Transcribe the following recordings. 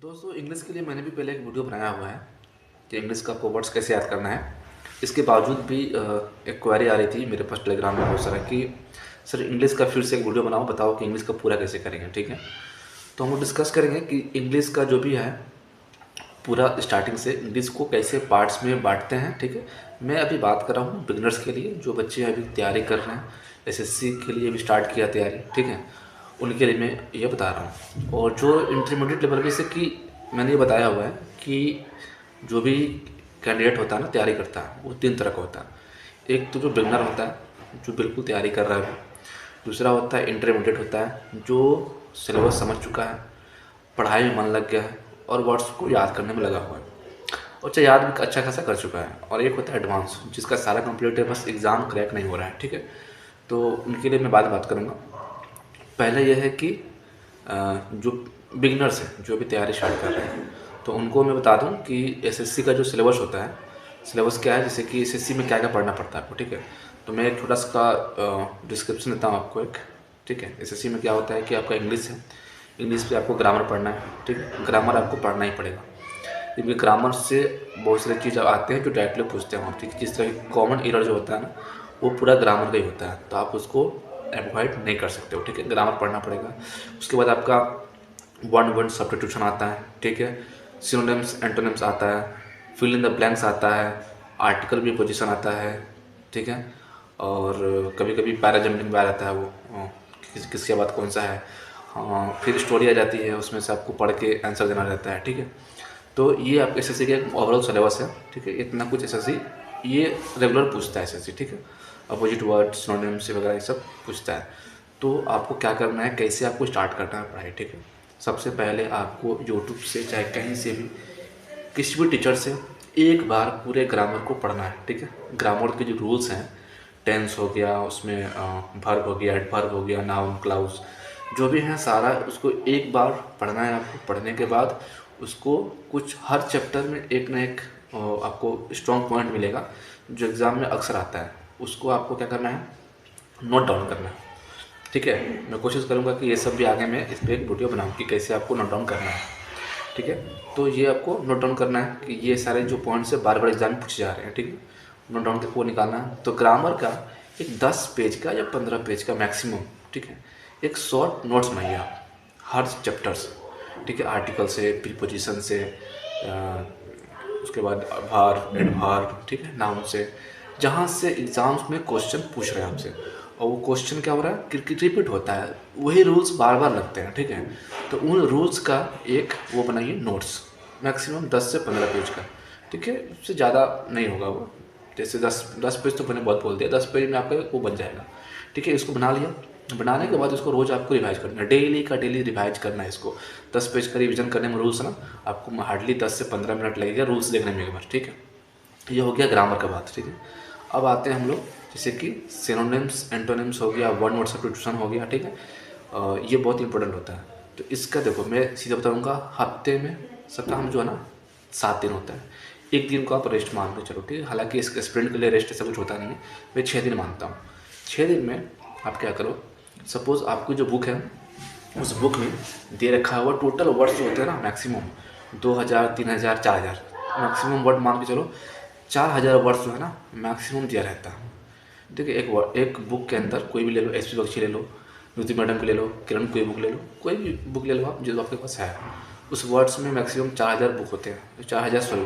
दोस्तों इंग्लिश के लिए मैंने भी पहले एक वीडियो बनाया हुआ है कि इंग्लिश का आपको वर्ड्स कैसे याद करना है। इसके बावजूद भी एक क्वेरी आ रही थी मेरे पास टेलीग्राम में बहुत सारा कि सर इंग्लिश का फिर से एक वीडियो बनाओ, बताओ कि इंग्लिश का पूरा कैसे करेंगे। ठीक है, तो हम लोग डिस्कस करेंगे कि इंग्लिश का जो भी है पूरा स्टार्टिंग से इंग्लिश को कैसे पार्ट्स में बांटते हैं। ठीक है, मैं अभी बात कर रहा हूँ बिगनर्स के लिए, जो बच्चे अभी तैयारी कर रहे हैं, एसएससी के लिए भी स्टार्ट किया तैयारी। ठीक है, उनके लिए मैं ये बता रहा हूँ। और जो इंटरमीडिएट लेवल में से कि मैंने ये बताया हुआ है कि जो भी कैंडिडेट होता है ना, तैयारी करता है, वो तीन तरह का होता है। एक तो जो बिगनर होता है जो बिल्कुल तैयारी कर रहा है, दूसरा होता है इंटरमीडिएट होता है जो सिलेबस समझ चुका है, पढ़ाई में मन लग गया है और वर्ड्स को याद करने में लगा हुआ है और चाहे याद भी अच्छा खासा कर चुका है। और एक होता है एडवांस, जिसका सारा कंप्लीट है, बस एग्ज़ाम क्रैक नहीं हो रहा है। ठीक है, तो उनके लिए मैं बात करूँगा। पहला यह है कि जो बिगनर्स हैं, जो भी तैयारी स्टार्ट कर रहे हैं, तो उनको मैं बता दूं कि एसएससी का जो सिलेबस होता है, सिलेबस क्या है, जैसे कि एसएससी में क्या क्या पढ़ना पड़ता है आपको। ठीक है, तो मैं एक छोटा सा डिस्क्रिप्शन देता हूँ आपको एक। ठीक है, एसएससी में क्या होता है कि आपका इंग्लिश है, इंग्लिश पे आपको ग्रामर पढ़ना है। ठीक है, ग्रामर आपको पढ़ना ही पड़ेगा, क्योंकि ग्रामर से बहुत सारी चीज़ आते हैं जो डायरेक्टली पूछते हैं। ठीक है, जिस तरह कॉमन एरर जो होता है ना, वो पूरा ग्रामर का ही होता है, तो आप उसको एवॉइड नहीं कर सकते हो। ठीक है, ग्रामर पढ़ना पड़ेगा। उसके बाद आपका वन वर्ड सब्स्टिट्यूशन आता है। ठीक है, सिनोनिम्स एंटोनिम्स आता है, फिल इन द ब्लैंक्स आता है, आर्टिकल भी पोजीशन आता है। ठीक है, और कभी कभी पैराजम्पिंग भी आ जाता है, वो किसके बाद कौन सा है। फिर स्टोरी आ जाती है, उसमें से आपको पढ़ के आंसर देना रहता है। ठीक है, तो ये आपके एसएससी का एक ओवरऑल सिलेबस है। ठीक है, इतना कुछ एसएससी ये रेगुलर पूछता है एसएससी। ठीक है, अपोजिट वर्ड सिनोनिम्स वगैरह ये सब पूछता है। तो आपको क्या करना है, कैसे आपको स्टार्ट करना है पढ़ाई। ठीक है, सबसे पहले आपको यूट्यूब से चाहे कहीं से भी, किसी भी टीचर से एक बार पूरे ग्रामर को पढ़ना है। ठीक है, ग्रामर के जो रूल्स हैं, टेंस हो गया, उसमें वर्ब हो गया, एडवर्ब हो गया, नाउन क्लाउज जो भी है सारा, उसको एक बार पढ़ना है आपको। पढ़ने के बाद उसको कुछ हर चैप्टर में एक ना एक आपको स्ट्रॉन्ग पॉइंट मिलेगा जो एग्ज़ाम में अक्सर आता है, उसको आपको क्या करना है, नोट डाउन करना है। ठीक है, मैं कोशिश करूँगा कि ये सब भी आगे मैं इस पर एक वीडियो बनाऊँ कि कैसे आपको नोट डाउन करना है। ठीक है, तो ये आपको नोट डाउन करना है कि ये सारे जो पॉइंट्स है बार बार एग्जाम में पूछे जा रहे हैं। ठीक है, नोट डाउन करके वो निकालना है। तो ग्रामर का एक 10 पेज का या 15 पेज का मैक्सिमम, ठीक है, एक शॉर्ट नोट्स बनाइए आप हर चैप्टर से। ठीक है, आर्टिकल से, प्रीपोजिशन से, उसके बाद भार एडभार, ठीक है, नाउन से, जहाँ से एग्जाम्स में क्वेश्चन पूछ रहे हैं आपसे, और वो क्वेश्चन क्या हो रहा है, क्रिकेट रिपीट होता है, वही रूल्स बार बार लगते हैं। ठीक है, तो उन रूल्स का एक वो बनाइए नोट्स, मैक्सिमम 10 से 15 पेज का। ठीक है, उससे ज़्यादा नहीं होगा वो, जैसे 10 पेज तो मैंने बहुत बोल दिया, 10 पेज में आपका वो बन जाएगा। ठीक है, इसको बना लिया, बनाने के बाद इसको रोज़ आपको रिवाइज करना है, डेली का डेली रिवाइज करना है इसको। 10 पेज का रिवीजन करने में रूल्स ना आपको हार्डली 10 से 15 मिनट लगेगा रूल्स देखने में एक बार। ठीक है, ये हो गया ग्रामर का बात। ठीक है, अब आते हैं हम लोग जैसे कि सिनोनिम्स एंटोनिम्स हो गया, वन वर्ड सब्स्टिट्यूशन हो गया। ठीक है, ये बहुत इंपॉर्टेंट होता है। तो इसका देखो मैं सीधा बताऊँगा, हफ्ते में सप्ताह में जो है ना 7 दिन होता है, एक दिन को आप रेस्ट मान के चलो। ठीक है, हालांकि इस स्प्रिंट के लिए रेस्ट ऐसा कुछ होता नहीं है, मैं 6 दिन मानता हूँ। 6 दिन में आप क्या करो, सपोज़ आपकी जो बुक है उस बुक में दे रखा हुआ टोटल वर्ड्स जो होते हैं ना, मैक्सिमम 2000 3000 4000 मैक्सिमम वर्ड मान के चलो, 4000 वर्ड्स जो है ना मैक्सिमम दिया रहता है। ठीक है, एक बुक के अंदर कोई भी ले लो, एस पी बख्शी ले लो, नुति मैडम की ले लो, किरण कोई बुक ले लो, कोई भी बुक ले लो आप जो आपके पास है, उस वर्ड्स में मैक्सिमम 4000 बुक होते हैं, 4000 सॉरी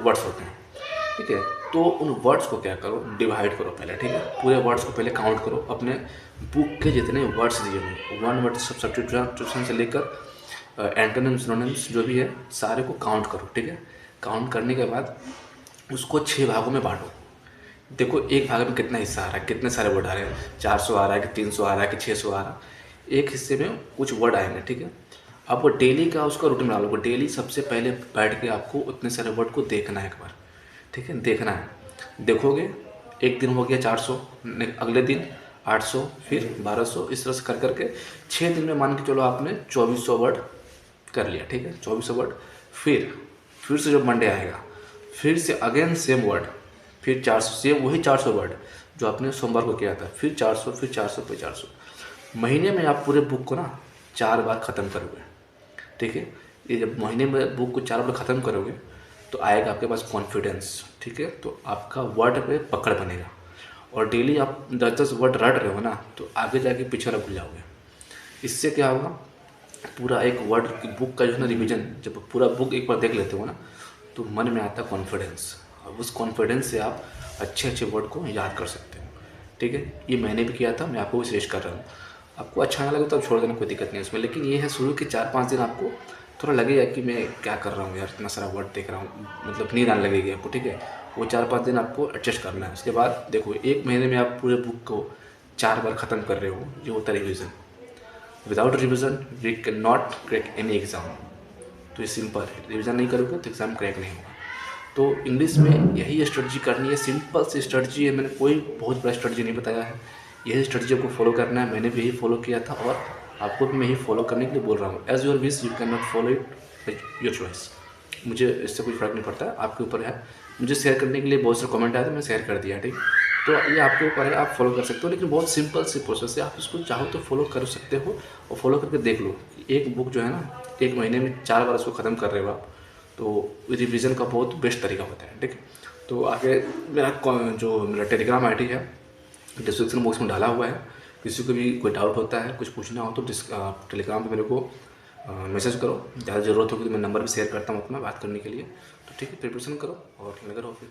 वर्ड्स होते हैं। ठीक है, तो उन वर्ड्स को क्या करो, डिवाइड करो पहले। ठीक है, पूरे वर्ड्स को पहले काउंट करो, अपने बुक के जितने वर्ड्स दिए हुए, वन वर्ड सब्स्टिट्यूशन से लेकर एंटोनिम्स सिनोनिम्स जो भी है सारे को काउंट करो। ठीक है, काउंट करने के बाद उसको 6 भागों में बांटो। देखो एक भाग में कितना हिस्सा आ रहा है, कितने सारे वर्ड आ रहे हैं, 400 आ रहा है कि 300 आ रहा है कि 600 आ रहा है, एक हिस्से में कुछ वर्ड आएंगे। ठीक है, आपको डेली का उसका रूटीन बना लो, डेली सबसे पहले बैठ के आपको उतने सारे वर्ड को देखना है एक बार। ठीक है, देखना है, देखोगे, एक दिन हो गया 400, अगले दिन 800, फिर 1200, इस तरह से कर करके 6 दिन में मान के चलो आपने 2400 वर्ड कर लिया। ठीक है, 2400 वर्ड, फिर से जब मंडे आएगा फिर से अगेन सेम वर्ड, फिर 400, सेम वही 400 वर्ड जो आपने सोमवार को किया था, फिर 400, फिर 400, फिर 400। महीने में आप पूरे बुक को ना 4 बार ख़त्म करोगे। ठीक है, ये जब महीने में बुक को 4 बार ख़त्म करोगे तो आएगा आपके पास कॉन्फिडेंस, ठीक है। तो आपका वर्ड पे पकड़ बनेगा और डेली आप 10-10 वर्ड रट रहे हो ना, तो आगे जाके पीछे ना भूल जाओगे। इससे क्या होगा, पूरा एक वर्ड की बुक का जो है ना रिवीजन, जब पूरा बुक एक बार देख लेते हो ना, तो मन में आता है कॉन्फिडेंस, और उस कॉन्फिडेंस से आप अच्छे अच्छे वर्ड को याद कर सकते हो, ठीक है। ये मैंने भी किया था, मैं आपको भी सजेस्ट कर रहा हूँ। आपको अच्छा ना लगे तो आप छोड़ देना, कोई दिक्कत नहीं है उसमें, लेकिन ये है शुरू के 4-5 दिन आपको थोड़ा लगेगा कि मैं क्या कर रहा हूँ यार, इतना सारा वर्ड देख रहा हूँ, मतलब नींद आने लगेगी आपको, ठीक है। वो 4-5 दिन आपको एडजस्ट करना है। उसके बाद देखो 1 महीने में आप पूरे बुक को 4 बार ख़त्म कर रहे हो, ये होता है revision. Without revision we can not crack any exam. तो ये सिंपल है, रिविज़न नहीं करोगे तो एग्ज़ाम क्रैक नहीं होगा। तो इंग्लिश में यही स्ट्रेटजी करनी है, सिंपल सी स्ट्रेटजी है, मैंने कोई बहुत बड़ा स्ट्रेटजी नहीं बताया है। यही स्ट्रेटजी आपको फॉलो करना है, मैंने भी यही फॉलो किया था और आपको भी मैं यही फॉलो करने के लिए बोल रहा हूँ। As your wish, you can not follow it your choice. मुझे इससे कोई फ़र्क नहीं पड़ता है, आपके ऊपर है। मुझे शेयर करने के लिए बहुत सारे कमेंट आए थे, मैं शेयर कर दिया, ठीक। तो ये आपके ऊपर है, आप फॉलो कर सकते हो, लेकिन बहुत सिंपल सी प्रोसेस है, आप इसको चाहो तो फॉलो कर सकते हो। और फॉलो करके देख लो, एक बुक जो है ना 1 महीने में 4 बार उसको ख़त्म कर रहे हो आप, तो रिवीजन का बहुत बेस्ट तरीका होता है, ठीक है। तो आगे जो मेरा टेलीग्राम आईडी है डिस्क्रिप्शन बॉक्स में डाला हुआ है। किसी को भी कोई डाउट होता है, कुछ पूछना हो तो टेलीग्राम पे मेरे को मैसेज करो। ज़्यादा ज़रूरत होगी तो मैं नंबर भी शेयर करता हूँ अपना बात करने के लिए। तो ठीक है, प्रिपरेशन करो और लगे रहो फिर।